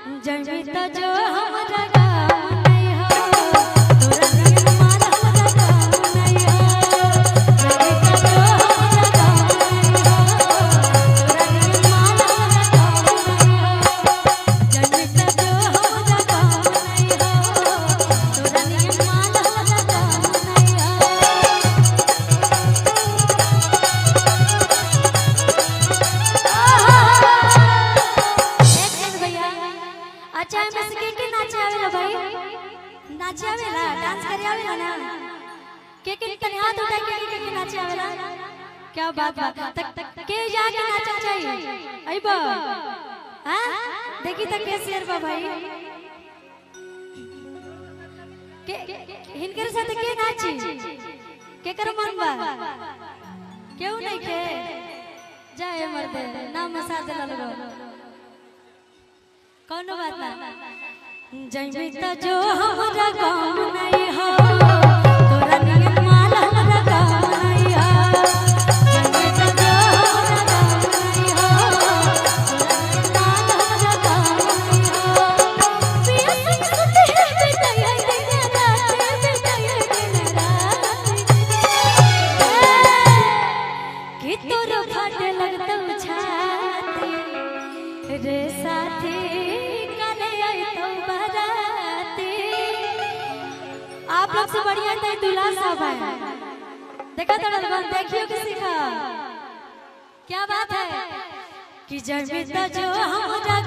जमिता जो हमरा गाँव नहीं हो तोरा नियन माल हमरा गाँव नहीं हो। जमिता जो हमरा गाँव नहीं हो तोरा नियन माल हमरा गाँव नहीं हो। जमिता जो हमरा गाँव नहीं हो तोरा नियन माल हमरा गाँव नहीं हो। अच्छा में से के नाचे आवेला भाई, नाचे आवेला, डांस करे आवेला ना के तनी हाथ उठा के नाचे आवेला। क्या बात बा के जाके नाचना चाहिए अइबा। हां देखी त के शेर बा भाई के हिनकर साथ के नाची के कर मन बा क्यों नहीं के जाए मर्दे नाम मसा दे लगो कौन बात ना। जमिता जो हमरा गाँव नहीं हो तोरा नियन माल हमरा गाँव नहीं हो। जमिता जो हमरा गाँव नहीं हो तोरा नियन माल हमरा गाँव नहीं हो। पिया संग सुते है बेटाया दिन रात बेटाया दिन रात कि तोर फाटे लगता छाती रे साथी आप लोग से बढ़िया तो दूल्हा साहब है। देखा तो देखियो कि सीखा क्या बात है कि जमिता जो हमरा